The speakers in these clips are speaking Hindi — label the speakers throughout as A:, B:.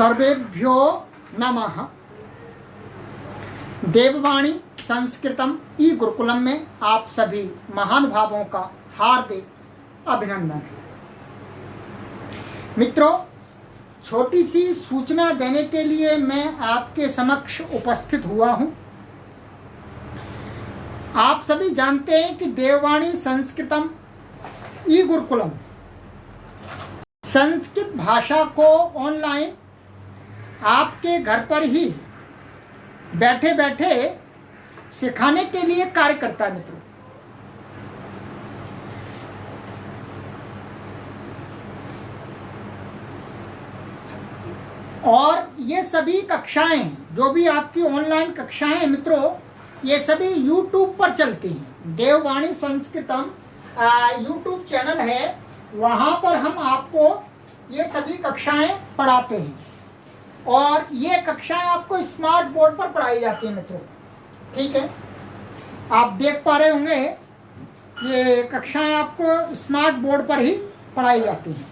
A: सर्वेभ्यो नमः। देववाणी संस्कृतम ई गुरुकुलम में आप सभी महानुभावों का हार्दिक अभिनंदन। मित्रों, छोटी सी सूचना देने के लिए मैं आपके समक्ष उपस्थित हुआ हूं। आप सभी जानते हैं कि देववाणी संस्कृतम ई गुरुकुलम संस्कृत भाषा को ऑनलाइन आपके घर पर ही बैठे बैठे सिखाने के लिए कार्य करता है। मित्रों, और ये सभी कक्षाएं, जो भी आपकी ऑनलाइन कक्षाएं हैं मित्रों, ये सभी YouTube पर चलती हैं। देववाणी संस्कृतम YouTube चैनल है, वहां पर हम आपको ये सभी कक्षाएं पढ़ाते हैं और ये कक्षाएं आपको स्मार्ट बोर्ड पर पढ़ाई जाती हैं मित्रों। ठीक है, आप देख पा रहे होंगे ये कक्षाएं आपको स्मार्ट बोर्ड पर ही पढ़ाई जाती हैं।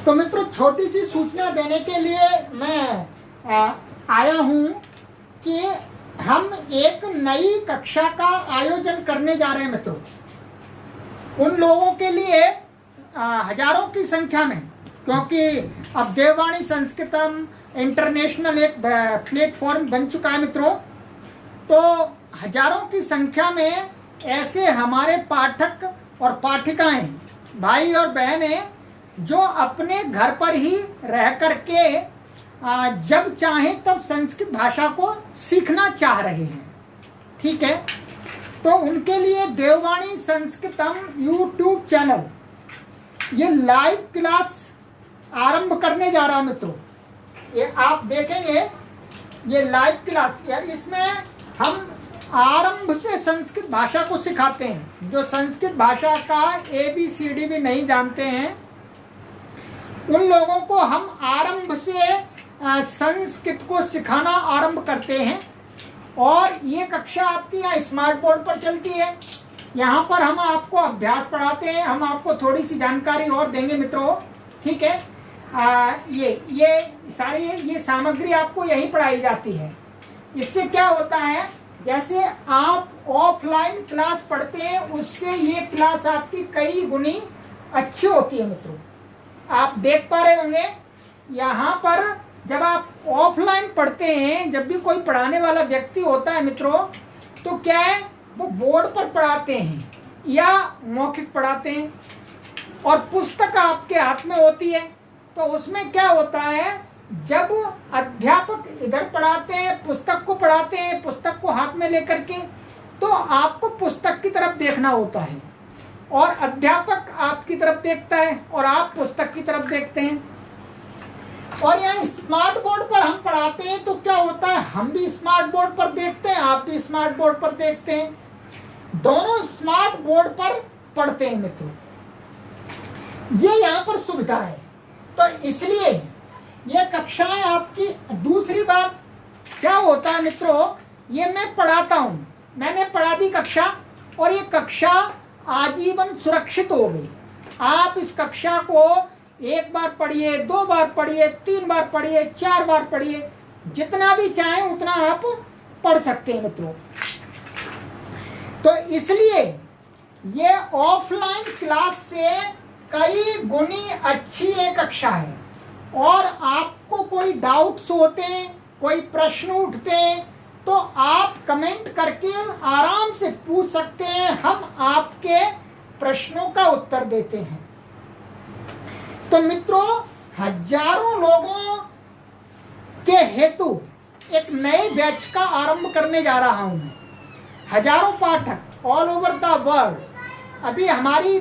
A: तो मित्रों, छोटी सी सूचना देने के लिए मैं आया हूं कि हम एक नई कक्षा का आयोजन करने जा रहे हैं मित्रों। उन लोगों के लिए हजारों की संख्या में, क्योंकि अब देववाणी संस्कृतम इंटरनेशनल एक प्लेटफॉर्म बन चुका है मित्रों, तो हजारों की संख्या में ऐसे हमारे पाठक और पाठिकाएं, भाई और बहनें, जो अपने घर पर ही रह करके जब चाहें तब संस्कृत भाषा को सीखना चाह रहे हैं। ठीक है, तो उनके लिए देववाणी संस्कृतम YouTube चैनल ये लाइव क्लास आरंभ करने जा रहा है मित्रों। ये आप देखेंगे, ये लाइव क्लास, इसमें हम आरंभ से संस्कृत भाषा को सिखाते हैं। जो संस्कृत भाषा का ABCD भी नहीं जानते हैं, उन लोगों को हम आरंभ से संस्कृत को सिखाना आरंभ करते हैं। और ये कक्षा आपकी यहाँ स्मार्ट बोर्ड पर चलती है। यहाँ पर हम आपको अभ्यास पढ़ाते हैं, हम आपको थोड़ी सी जानकारी और देंगे मित्रों। ठीक है, ये सारी ये सामग्री आपको यहीं पढ़ाई जाती है। इससे क्या होता है, जैसे आप ऑफलाइन क्लास पढ़ते हैं, उससे ये क्लास आपकी कई गुनी अच्छी होती है मित्रों। आप देख पा रहे होंगे, यहाँ पर जब आप ऑफलाइन पढ़ते हैं, जब भी कोई पढ़ाने वाला व्यक्ति होता है मित्रों, तो क्या है, वो बोर्ड पर पढ़ाते हैं या मौखिक पढ़ाते हैं, और पुस्तक आपके हाथ में होती है। तो उसमें क्या होता है, जब अध्यापक इधर पढ़ाते हैं, पुस्तक को पढ़ाते हैं, पुस्तक को हाथ में लेकर के, तो आपको पुस्तक की तरफ देखना होता है, और अध्यापक आपकी तरफ देखता है और आप पुस्तक की तरफ देखते हैं। और यहाँ स्मार्ट बोर्ड पर हम पढ़ाते हैं, तो क्या होता है, हम भी स्मार्ट बोर्ड पर देखते हैं, आप भी स्मार्ट बोर्ड पर देखते हैं, दोनों स्मार्ट बोर्ड पर पढ़ते हैं मित्रों। ये यहाँ पर सुविधा है, तो इसलिए ये कक्षाएं आपकी। दूसरी बात क्या होता है मित्रों, ये मैं पढ़ाता हूँ, मैंने पढ़ा दी कक्षा, और ये कक्षा आजीवन सुरक्षित हो गई। आप इस कक्षा को एक बार पढ़िए, 2 बार पढ़िए, 3 बार पढ़िए, 4 बार पढ़िए, जितना भी चाहें उतना आप पढ़ सकते हैं मित्रों। तो इसलिए ये ऑफलाइन क्लास से कई गुनी अच्छी एक कक्षा है। और आपको कोई डाउट्स होते हैं, कोई प्रश्न उठते हैं, तो आप कमेंट करके आराम से पूछ सकते हैं, हम आपके प्रश्नों का उत्तर देते हैं। तो मित्रों, हजारों लोगों के हेतु एक नए बैच का आरंभ करने जा रहा हूं मैं। हजारों पाठक ऑल ओवर द वर्ल्ड। अभी हमारी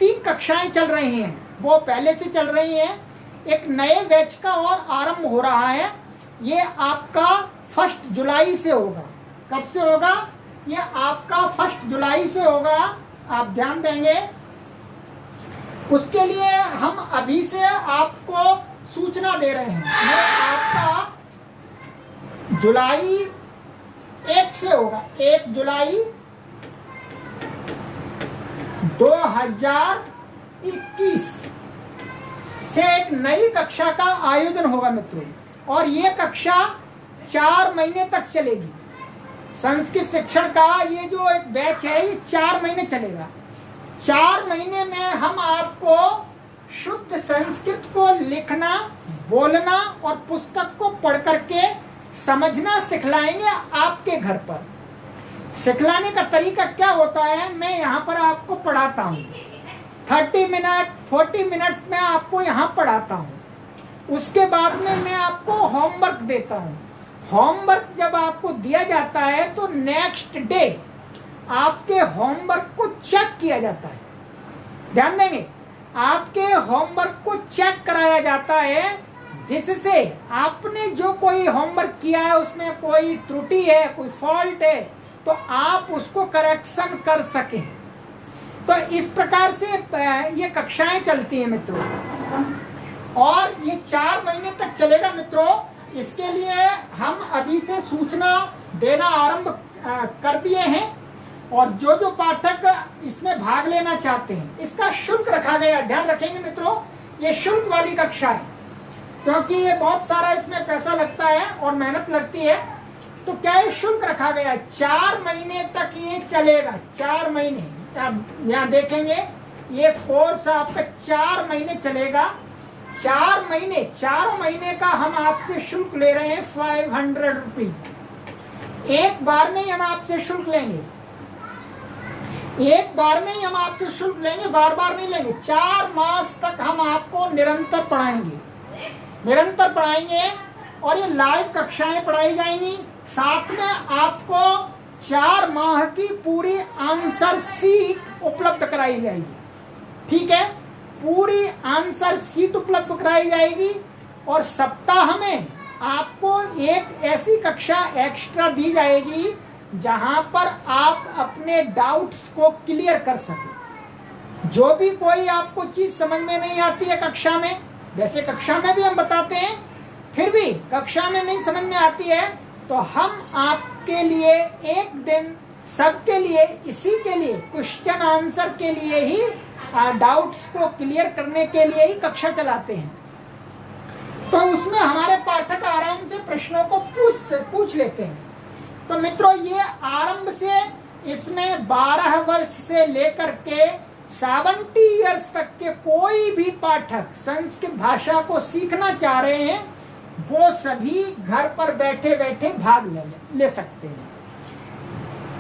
A: 3 कक्षाएं चल रही हैं, वो पहले से चल रही हैं। एक नए बैच का और आरंभ हो रहा है। ये आपका 1 जुलाई से होगा। कब से होगा? ये आपका 1 जुलाई से होगा। आप ध्यान देंगे, उसके लिए हम अभी से आपको सूचना दे रहे हैं। मैं आपका जुलाई 1 से होगा। 1 जुलाई 2021 से एक नई कक्षा का आयोजन होगा मित्रों, और ये कक्षा 4 महीने तक चलेगी। संस्कृत शिक्षण का ये जो एक बैच है ये 4 महीने चलेगा। 4 महीने में हम आपको शुद्ध संस्कृत को लिखना, बोलना और पुस्तक को पढ़ करके समझना सिखलाएंगे आपके घर पर। सिखलाने का तरीका क्या होता है, मैं यहाँ पर आपको पढ़ाता हूँ। 30 मिनट 40 मिनट्स में आपको यहाँ पढ़ाता हूँ। उसके बाद में मैं आपको होमवर्क देता हूँ। होमवर्क जब आपको दिया जाता है तो नेक्स्ट डे आपके होमवर्क को चेक किया जाता है। ध्यान देंगे, आपके होमवर्क को चेक कराया जाता है, जिससे आपने जो कोई होमवर्क किया है उसमें कोई त्रुटि है, कोई फॉल्ट है, तो आप उसको करेक्शन कर सकें। तो इस प्रकार से ये कक्षाएं चलती हैं मित्रों, और ये 4 महीने तक चलेगा मित्रों। इसके लिए हम अभी से सूचना देना आरंभ कर दिए हैं, और जो जो पाठक इसमें भाग लेना चाहते हैं इसका शुल्क रखा गया। ध्यान रखेंगे मित्रों, ये शुल्क वाली कक्षा है, क्योंकि ये बहुत सारा इसमें पैसा लगता है और मेहनत लगती है। तो क्या ये शुल्क रखा गया है, 4 महीने तक ये चलेगा। 4 महीने आप यहाँ देखेंगे, ये कोर्स आपका 4 महीने चलेगा। 4 महीने, 4 महीने का हम आपसे शुल्क ले रहे हैं 500 रुपीज। एक बार में ही हम आपसे शुल्क लेंगे, एक बार में ही हम आपसे शुल्क लेंगे, बार बार नहीं लेंगे। 4 मास तक हम आपको निरंतर पढ़ाएंगे, निरंतर पढ़ाएंगे, और ये लाइव कक्षाएं पढ़ाई जाएंगी। साथ में आपको 4 माह की पूरी आंसर शीट उपलब्ध कराई जाएगी। ठीक है, पूरी आंसर शीट उपलब्ध कराई जाएगी, और सप्ताह में आपको एक ऐसी कक्षा एक्स्ट्रा दी जाएगी जहां पर आप अपने डाउट्स को क्लियर कर सकें। जो भी कोई आपको चीज समझ में नहीं आती है कक्षा में, वैसे कक्षा में भी हम बताते हैं, फिर भी कक्षा में नहीं समझ में आती है, तो हम आपके लिए एक दिन सबके लिए, इसी के लिए, क्वेश्चन आंसर के लिए ही, डाउट्स को क्लियर करने के लिए ही कक्षा चलाते हैं। तो उसमें हमारे पाठक आराम से प्रश्नों को पूछ लेते हैं। तो मित्रों, ये आरंभ से इसमें 12 वर्ष से लेकर के 70 इयर्स तक के कोई भी पाठक संस्कृत भाषा को सीखना चाह रहे हैं, वो सभी घर पर बैठे बैठे भाग ले सकते हैं।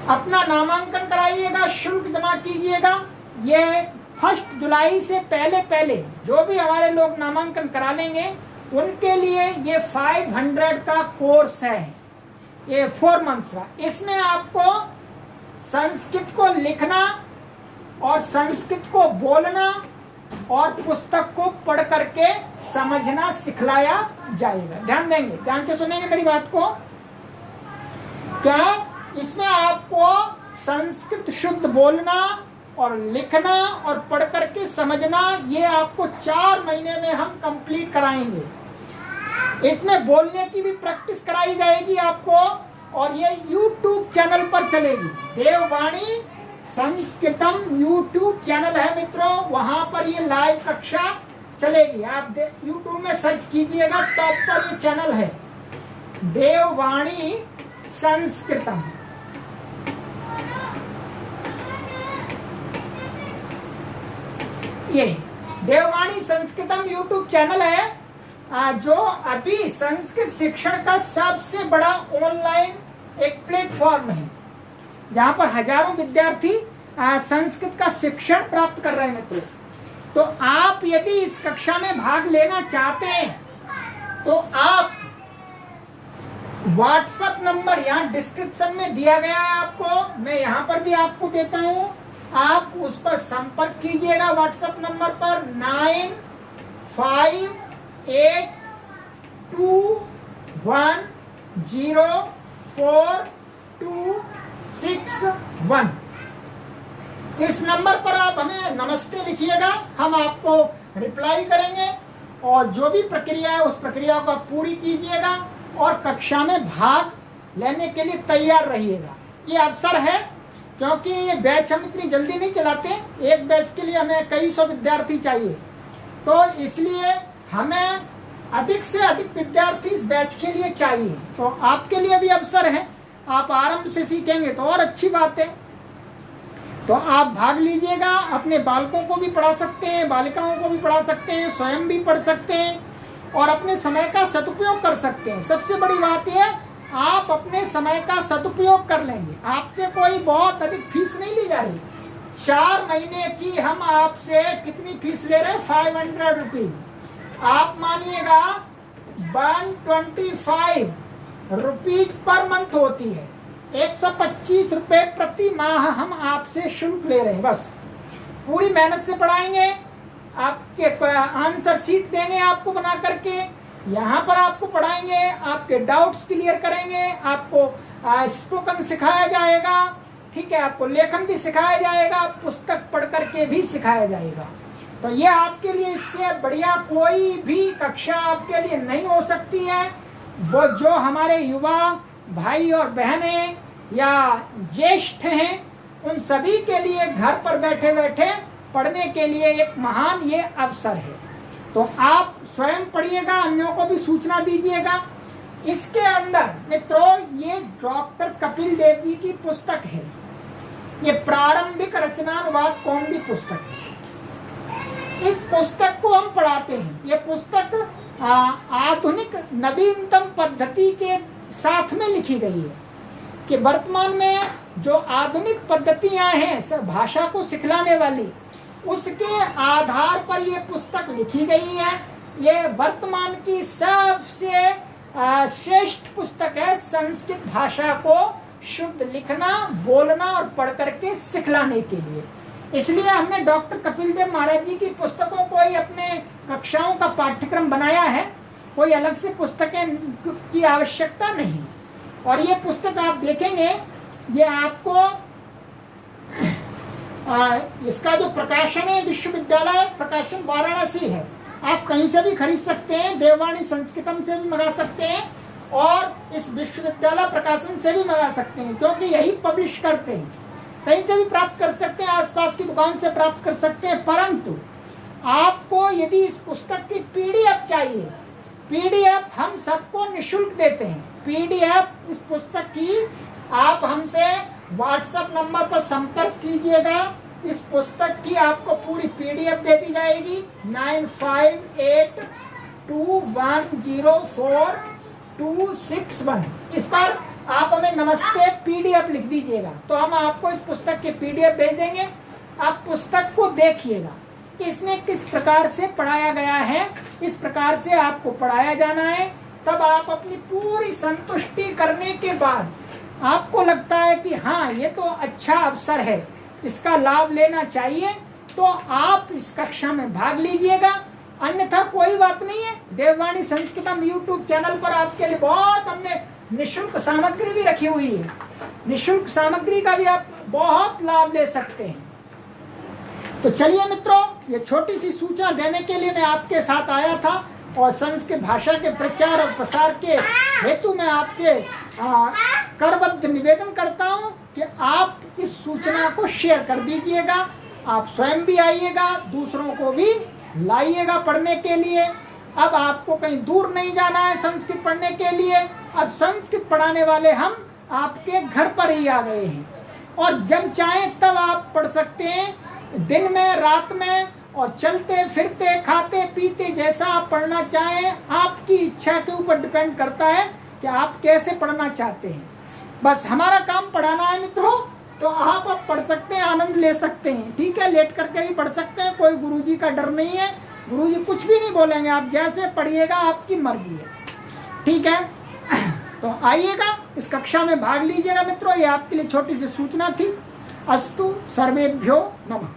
A: अपना नामांकन कराइएगा, शुल्क जमा कीजिएगा। ये 1 जुलाई से पहले जो भी हमारे लोग नामांकन करा लेंगे उनके लिए ये 500 का कोर्स है, ये 4 मंथ्स का। इसमें आपको संस्कृत को लिखना और संस्कृत को बोलना और पुस्तक को पढ़ करके समझना सिखलाया जाएगा। ध्यान देंगे, ध्यान से सुनेंगे मेरी बात को। क्या इसमें आपको संस्कृत शुद्ध बोलना और लिखना और पढ़ करके समझना, ये आपको 4 महीने में हम कंप्लीट कराएंगे। इसमें बोलने की भी प्रैक्टिस कराई जाएगी आपको, और ये YouTube चैनल पर चलेगी। देववाणी संस्कृतम YouTube चैनल है मित्रों, वहां पर ये लाइव कक्षा चलेगी। आप YouTube में सर्च कीजिएगा, टॉप पर ये चैनल है, देववाणी संस्कृतम। ये देववाणी संस्कृतम YouTube चैनल है, जो अभी संस्कृत शिक्षण का सबसे बड़ा ऑनलाइन एक प्लेटफॉर्म है, जहां पर हजारों विद्यार्थी संस्कृत का शिक्षण प्राप्त कर रहे हैं मित्रों। तो आप यदि इस कक्षा में भाग लेना चाहते हैं तो आप व्हाट्सएप नंबर यहाँ डिस्क्रिप्शन में दिया गया है आपको, मैं यहाँ पर भी आपको देता हूँ, आप उस पर संपर्क कीजिएगा। व्हाट्सएप नंबर पर 9582104261। इस नंबर पर आप हमें नमस्ते लिखिएगा, हम आपको रिप्लाई करेंगे, और जो भी प्रक्रिया है उस प्रक्रिया को आप पूरी कीजिएगा और कक्षा में भाग लेने के लिए तैयार रहिएगा। ये अवसर है, क्योंकि ये बैच हम इतनी जल्दी नहीं चलाते, एक बैच के लिए हमें कई सौ विद्यार्थी चाहिए, तो इसलिए हमें अधिक से अधिक विद्यार्थी इस बैच के लिए चाहिए। तो आपके लिए भी अवसर है, आप आराम से सीखेंगे तो और अच्छी बात है। तो आप भाग लीजिएगा, अपने बालकों को भी पढ़ा सकते हैं, बालिकाओं को भी पढ़ा सकते हैं, स्वयं भी पढ़ सकते हैं और अपने समय का सदुपयोग कर सकते हैं। सबसे बड़ी बात यह, आप अपने समय का सदुपयोग कर लेंगे। आपसे कोई बहुत अधिक फीस नहीं ली जा रही। 4 महीने की हम आपसे कितनी फीस ले रहे हैं? 500 रुपीज। आप मानिएगा 125 रुपीज पर मंथ होती है। 125 रुपए प्रति माह हम आपसे शुल्क ले रहे हैं। बस पूरी मेहनत से पढ़ाएंगे, आपके आंसर शीट देंगे आपको बना करके, यहाँ पर आपको पढ़ाएंगे, आपके डाउट्स क्लियर करेंगे, आपको स्पोकन सिखाया जाएगा, ठीक है, आपको लेखन भी सिखाया जाएगा, पुस्तक पढ़ करके भी सिखाया जाएगा। तो ये आपके लिए इससे बढ़िया कोई भी कक्षा आपके लिए नहीं हो सकती है। वो जो हमारे युवा भाई और बहनें या ज्येष्ठ हैं, उन सभी के लिए घर पर बैठे बैठे पढ़ने के लिए एक महान ये अवसर है। तो आप स्वयं पढ़िएगा, अन्यों को भी सूचना दीजिएगा। इसके अंदर मित्रों ये डॉक्टर कपिल देव जी की पुस्तक है, ये प्रारंभिक रचनानुवाद कौमुदी पुस्तक है। इस पुस्तक को हम पढ़ाते हैं। ये पुस्तक आधुनिक नवीनतम पद्धति के साथ में लिखी गई है कि वर्तमान में जो आधुनिक पद्धतियां हैं भाषा को सिखलाने वाली, उसके आधार पर ये पुस्तक लिखी गई है। ये वर्तमान की सबसे श्रेष्ठ पुस्तक है संस्कृत भाषा को शुद्ध लिखना, बोलना और पढ़ करके सिखलाने के लिए। इसलिए हमने डॉक्टर कपिल देव महाराज जी की पुस्तकों को ही अपने कक्षाओं का पाठ्यक्रम बनाया है। कोई अलग से पुस्तकें की आवश्यकता नहीं। और ये पुस्तक आप देखेंगे, ये आपको इसका जो प्रकाशन है विश्वविद्यालय प्रकाशन वाराणसी है। आप कहीं से भी खरीद सकते हैं, देववाणी संस्कृतम से भी मंगा सकते हैं और इस विश्वविद्यालय प्रकाशन से भी मंगा सकते हैं, क्योंकि यही पब्लिश करते हैं। कहीं से भी प्राप्त कर सकते हैं, आसपास की दुकान से प्राप्त कर सकते हैं। परंतु आपको यदि इस पुस्तक की पीडीएफ चाहिए, पीडीएफ हम सबको निःशुल्क देते हैं। पीडीएफ इस पुस्तक की आप हमसे व्हाट्सएप नंबर पर संपर्क कीजिएगा। इस पुस्तक की आपको पूरी पीडीएफ दे दी जाएगी। 9582104261 इस पर आप हमें नमस्ते पीडीएफ लिख दीजिएगा, तो हम आपको इस पुस्तक के पीडीएफ भेज देंगे। आप पुस्तक को देखिएगा कि इसमें किस प्रकार से पढ़ाया गया है, इस प्रकार से आपको पढ़ाया जाना है। तब आप अपनी पूरी संतुष्टि करने के बाद आपको लगता है कि हाँ ये तो अच्छा अवसर है, इसका लाभ लेना चाहिए, तो आप इस कक्षा में भाग लीजिएगा। अन्यथा कोई बात नहीं है। देववाणी संस्कृतम यूट्यूब चैनल पर आपके लिए बहुत हमने निःशुल्क सामग्री भी रखी हुई है। निःशुल्क सामग्री का भी आप बहुत लाभ ले सकते हैं। तो चलिए मित्रों, ये छोटी सी सूचना देने के लिए मैं आपके साथ आया था और संस्कृत भाषा के प्रचार और प्रसार के हेतु मैं आपसे करबद्ध निवेदन करता हूं कि आप इस सूचना को शेयर कर दीजिएगा। आप स्वयं भी आइएगा, दूसरों को भी लाइएगा पढ़ने के लिए। अब आपको कहीं दूर नहीं जाना है संस्कृत पढ़ने के लिए। अब संस्कृत पढ़ाने वाले हम आपके घर पर ही आ गए हैं और जब चाहें तब आप पढ़ सकते हैं, दिन में, रात में, और चलते फिरते खाते पीते, जैसा आप पढ़ना चाहें। आपकी इच्छा के ऊपर डिपेंड करता है कि आप कैसे पढ़ना चाहते हैं। बस हमारा काम पढ़ाना है मित्रों, तो आप अब पढ़ सकते हैं, आनंद ले सकते हैं। ठीक है, लेट करके भी पढ़ सकते हैं, कोई गुरुजी का डर नहीं है। गुरुजी कुछ भी नहीं बोलेंगे, आप जैसे पढ़िएगा आपकी मर्जी है। ठीक है, तो आइएगा, इस कक्षा में भाग लीजिएगा मित्रों। ये आपके लिए छोटी सी सूचना थी। अस्तु सर्वेभ्यो नमः।